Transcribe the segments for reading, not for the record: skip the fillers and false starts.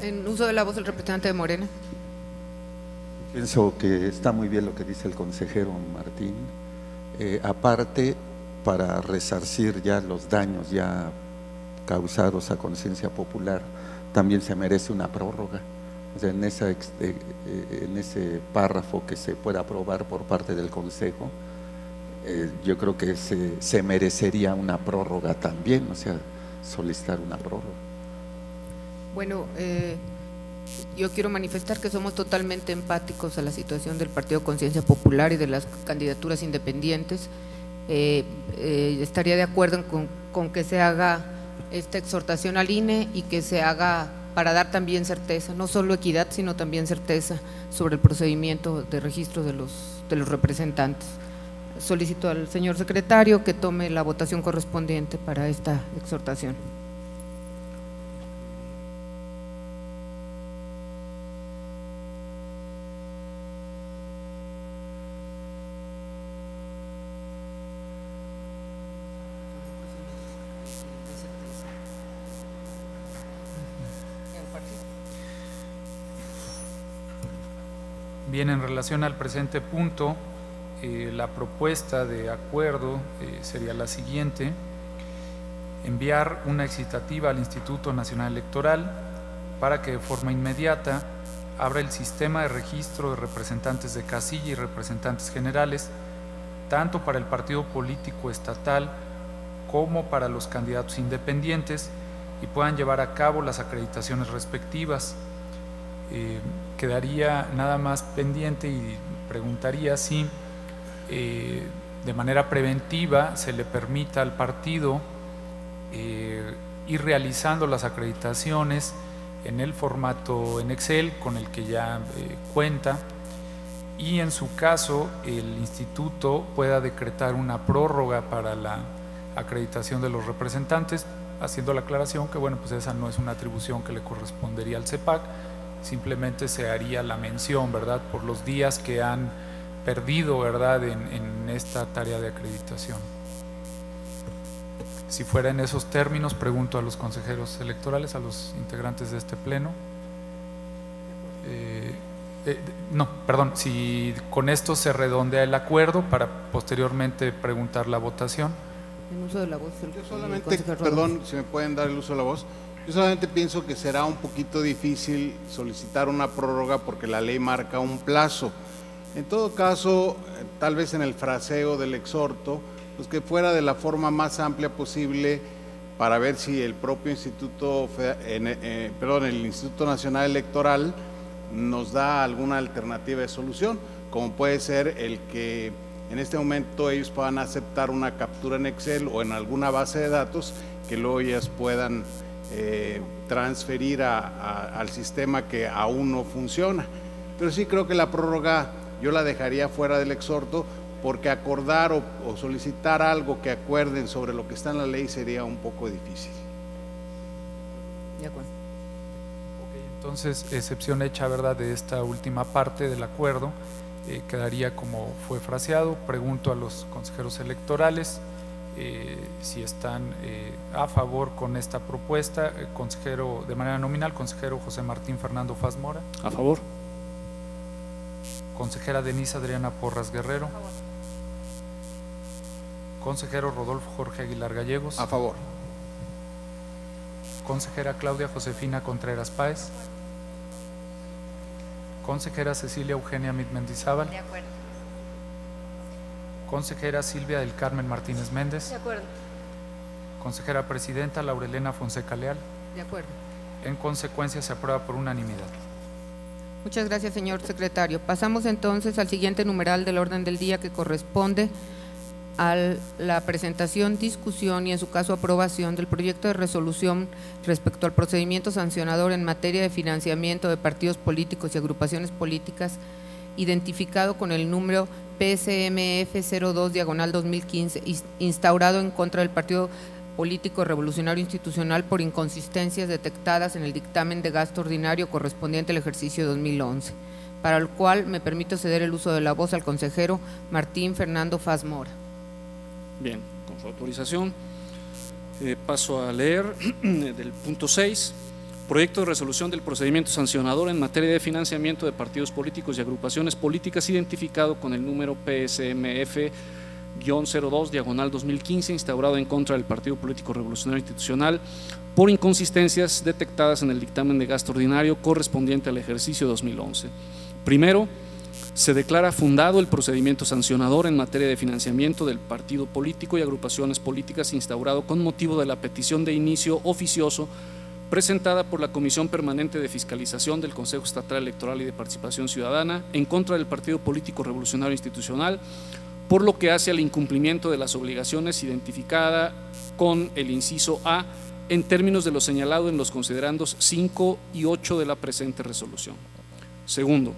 En uso de la voz, el representante de Morena. Pienso que está muy bien lo que dice el consejero Martín. Aparte, para resarcir ya los daños ya causados a conciencia popular, también se merece una prórroga. O sea, en ese párrafo que se pueda aprobar por parte del Consejo, yo creo que se merecería una prórroga también, o sea, solicitar una prórroga. Bueno, yo quiero manifestar que somos totalmente empáticos a la situación del Partido Conciencia Popular y de las candidaturas independientes. Estaría de acuerdo con que se haga esta exhortación al INE y que se haga para dar también certeza, no solo equidad, sino también certeza sobre el procedimiento de registro de los representantes. Solicito al señor secretario que tome la votación correspondiente para esta exhortación. Bien, en relación al presente punto, la propuesta de acuerdo sería la siguiente: enviar una excitativa al Instituto Nacional Electoral para que de forma inmediata abra el sistema de registro de representantes de casilla y representantes generales, tanto para el partido político estatal como para los candidatos independientes, y puedan llevar a cabo las acreditaciones respectivas. Quedaría nada más pendiente y preguntaría si de manera preventiva se le permita al partido ir realizando las acreditaciones en el formato en Excel con el que ya cuenta, y en su caso el instituto pueda decretar una prórroga para la acreditación de los representantes, haciendo la aclaración que bueno, pues esa no es una atribución que le correspondería al CEPAC, simplemente se haría la mención, ¿verdad?, por los días que han perdido, ¿verdad?, en esta tarea de acreditación. Si fuera en esos términos, pregunto a los consejeros electorales, a los integrantes de este pleno. No, perdón, si con esto se redondea el acuerdo para posteriormente preguntar la votación. En uso de la voz. Yo solamente, perdón, si me pueden dar el uso de la voz. Yo solamente pienso que será un poquito difícil solicitar una prórroga porque la ley marca un plazo. En todo caso, tal vez en el fraseo del exhorto, pues que fuera de la forma más amplia posible para ver si el propio Instituto, el Instituto Nacional Electoral nos da alguna alternativa de solución, como puede ser el que en este momento ellos puedan aceptar una captura en Excel o en alguna base de datos que luego ellas puedan transferir al sistema que aún no funciona. Pero sí creo que la prórroga yo la dejaría fuera del exhorto, porque acordar o solicitar algo que acuerden sobre lo que está en la ley sería un poco difícil. De acuerdo. Okay, entonces, excepción hecha, ¿verdad?, de esta última parte del acuerdo, quedaría como fue fraseado. Pregunto a los consejeros electorales si están a favor con esta propuesta. Consejero, de manera nominal, consejero José Martín Fernando Faz Mora. A favor. Consejera Denise Adriana Porras Guerrero. A favor. Consejero Rodolfo Jorge Aguilar Gallegos. A favor. Consejera Claudia Josefina Contreras Páez. Consejera Cecilia Eugenia Mit Mendizábal. De acuerdo. Consejera Silvia del Carmen Martínez Méndez. De acuerdo. Consejera Presidenta Laurelena Fonseca Leal. De acuerdo. En consecuencia, se aprueba por unanimidad. Muchas gracias, señor secretario. Pasamos entonces al siguiente numeral del orden del día, que corresponde a la presentación, discusión y en su caso aprobación del proyecto de resolución respecto al procedimiento sancionador en materia de financiamiento de partidos políticos y agrupaciones políticas, identificado con el número PSMF 02/2015, instaurado en contra del Partido Político Revolucionario Institucional por inconsistencias detectadas en el dictamen de gasto ordinario correspondiente al ejercicio 2011, para el cual me permito ceder el uso de la voz al consejero Martín Fernando Faz Mora. Bien, con su autorización paso a leer del punto 6, Proyecto de resolución del procedimiento sancionador en materia de financiamiento de partidos políticos y agrupaciones políticas identificado con el número PSMF-02/2015 instaurado en contra del Partido Político Revolucionario Institucional por inconsistencias detectadas en el dictamen de gasto ordinario correspondiente al ejercicio 2011. Primero, se declara fundado el procedimiento sancionador en materia de financiamiento del partido político y agrupaciones políticas instaurado con motivo de la petición de inicio oficioso presentada por la Comisión Permanente de Fiscalización del Consejo Estatal Electoral y de Participación Ciudadana en contra del Partido Político Revolucionario Institucional, por lo que hace al incumplimiento de las obligaciones identificada con el inciso A en términos de lo señalado en los considerandos 5 y 8 de la presente resolución. Segundo,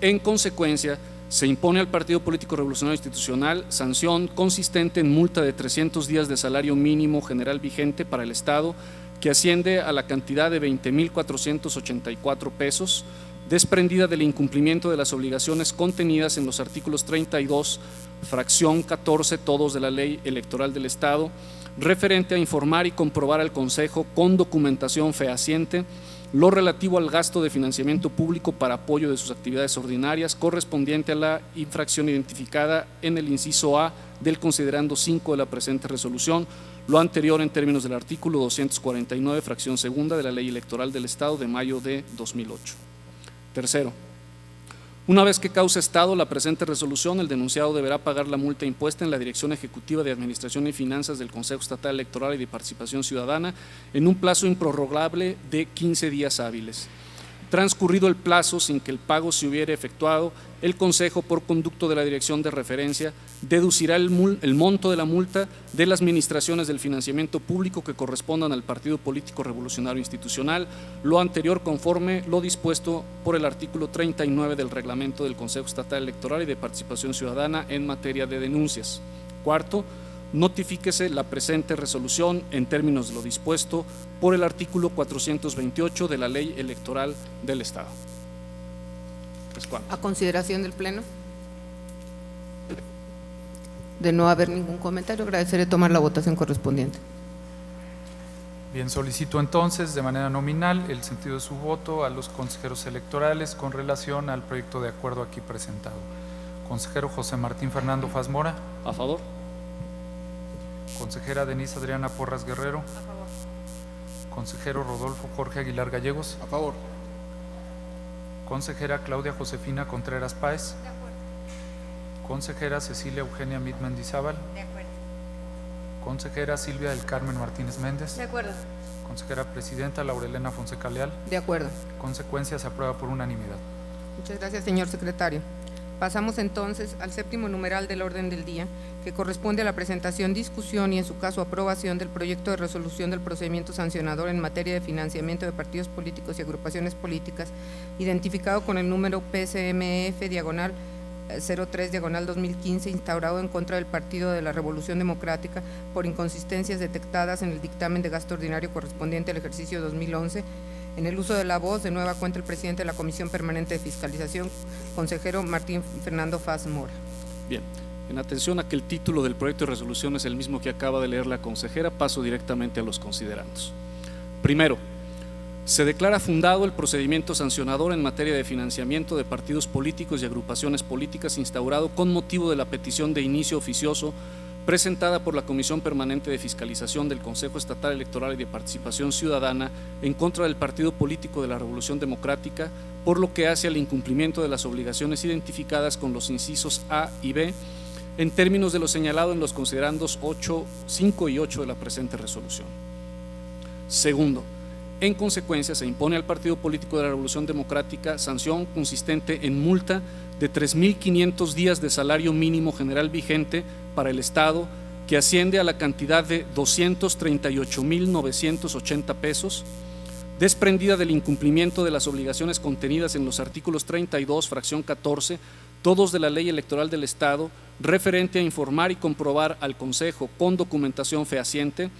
en consecuencia, se impone al Partido Político Revolucionario Institucional sanción consistente en multa de 300 días de salario mínimo general vigente para el Estado, que asciende a la cantidad de 20.484 pesos, desprendida del incumplimiento de las obligaciones contenidas en los artículos 32, fracción 14, todos de la Ley Electoral del Estado, referente a informar y comprobar al Consejo con documentación fehaciente lo relativo al gasto de financiamiento público para apoyo de sus actividades ordinarias correspondiente a la infracción identificada en el inciso A del considerando 5 de la presente resolución, lo anterior en términos del artículo 249, fracción segunda de la Ley Electoral del Estado de mayo de 2008. Tercero, una vez que cause estado la presente resolución, el denunciado deberá pagar la multa impuesta en la Dirección Ejecutiva de Administración y Finanzas del Consejo Estatal Electoral y de Participación Ciudadana en un plazo improrrogable de 15 días hábiles. Transcurrido el plazo sin que el pago se hubiere efectuado, el Consejo, por conducto de la Dirección de Referencia, deducirá el monto de la multa de las administraciones del financiamiento público que correspondan al Partido Político Revolucionario Institucional, lo anterior conforme lo dispuesto por el artículo 39 del Reglamento del Consejo Estatal Electoral y de Participación Ciudadana en materia de denuncias. Cuarto, notifíquese la presente resolución en términos de lo dispuesto por el artículo 428 de la Ley Electoral del Estado. A consideración del Pleno. De no haber ningún comentario, agradeceré tomar la votación correspondiente. Bien, solicito entonces de manera nominal el sentido de su voto a los consejeros electorales con relación al proyecto de acuerdo aquí presentado. Consejero José Martín Fernando Faz Mora. A favor. Consejera Denise Adriana Porras Guerrero. A favor. Consejero Rodolfo Jorge Aguilar Gallegos. A favor. Consejera Claudia Josefina Contreras Páez. De acuerdo. Consejera Cecilia Eugenia Mit Mendizábal. De acuerdo. Consejera Silvia del Carmen Martínez Méndez. De acuerdo. Consejera Presidenta Laurelena Fonseca Leal. De acuerdo. Consecuencia, se aprueba por unanimidad. Muchas gracias, señor secretario. Pasamos entonces al séptimo numeral del orden del día, que corresponde a la presentación, discusión y, en su caso, aprobación del proyecto de resolución del procedimiento sancionador en materia de financiamiento de partidos políticos y agrupaciones políticas, identificado con el número PSMF-03/2015, instaurado en contra del Partido de la Revolución Democrática por inconsistencias detectadas en el dictamen de gasto ordinario correspondiente al ejercicio 2011. En el uso de la voz, de nueva cuenta, el presidente de la Comisión Permanente de Fiscalización, consejero Martín Fernando Faz Mora. Bien, en atención a que el título del proyecto de resolución es el mismo que acaba de leer la consejera, paso directamente a los considerandos. Primero, se declara fundado el procedimiento sancionador en materia de financiamiento de partidos políticos y agrupaciones políticas instaurado con motivo de la petición de inicio oficioso presentada por la Comisión Permanente de Fiscalización del Consejo Estatal Electoral y de Participación Ciudadana en contra del Partido Político de la Revolución Democrática, por lo que hace al incumplimiento de las obligaciones identificadas con los incisos A y B, en términos de lo señalado en los considerandos 5 y 8 de la presente resolución. Segundo, en consecuencia, se impone al Partido Político de la Revolución Democrática sanción consistente en multa de 3.500 días de salario mínimo general vigente para el Estado, que asciende a la cantidad de 238.980 pesos, desprendida del incumplimiento de las obligaciones contenidas en los artículos 32, fracción 14, todos de la Ley Electoral del Estado, referente a informar y comprobar al Consejo con documentación fehaciente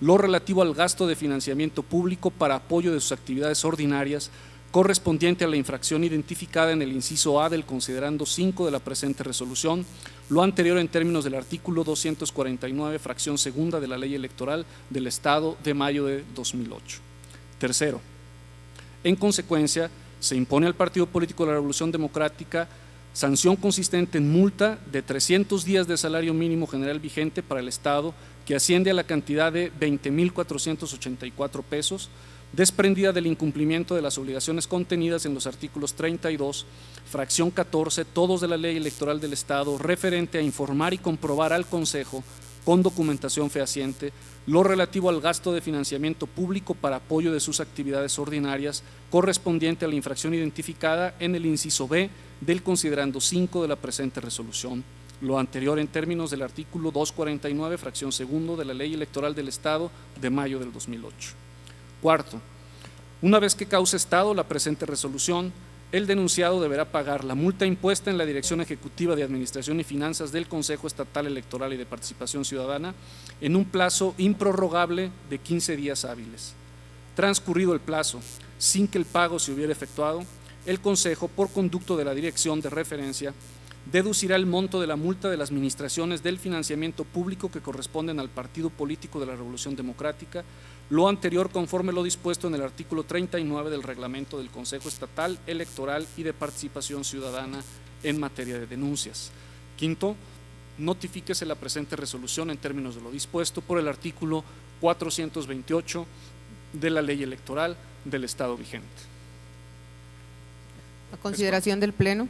lo relativo al gasto de financiamiento público para apoyo de sus actividades ordinarias correspondiente a la infracción identificada en el inciso A del considerando 5 de la presente resolución, lo anterior en términos del artículo 249, fracción segunda de la Ley Electoral del Estado de mayo de 2008. Tercero, en consecuencia, se impone al Partido Político de la Revolución Democrática sanción consistente en multa de 300 días de salario mínimo general vigente para el Estado, que asciende a la cantidad de 20.484 pesos, desprendida del incumplimiento de las obligaciones contenidas en los artículos 32, fracción 14, todos de la Ley Electoral del Estado, referente a informar y comprobar al Consejo, con documentación fehaciente, lo relativo al gasto de financiamiento público para apoyo de sus actividades ordinarias, correspondiente a la infracción identificada en el inciso B del considerando 5 de la presente resolución. Lo anterior en términos del artículo 249, fracción segundo de la Ley Electoral del Estado de mayo del 2008. Cuarto, una vez que cause estado la presente resolución, el denunciado deberá pagar la multa impuesta en la Dirección Ejecutiva de Administración y Finanzas del Consejo Estatal Electoral y de Participación Ciudadana en un plazo improrrogable de 15 días hábiles. Transcurrido el plazo, sin que el pago se hubiera efectuado, el Consejo, por conducto de la Dirección de Referencia, deducirá el monto de la multa de las administraciones del financiamiento público que corresponden al Partido Político de la Revolución Democrática, lo anterior conforme lo dispuesto en el artículo 39 del reglamento del Consejo Estatal Electoral y de Participación Ciudadana en materia de denuncias. Quinto, notifíquese la presente resolución en términos de lo dispuesto por el artículo 428 de la Ley Electoral del Estado vigente. A consideración del Pleno.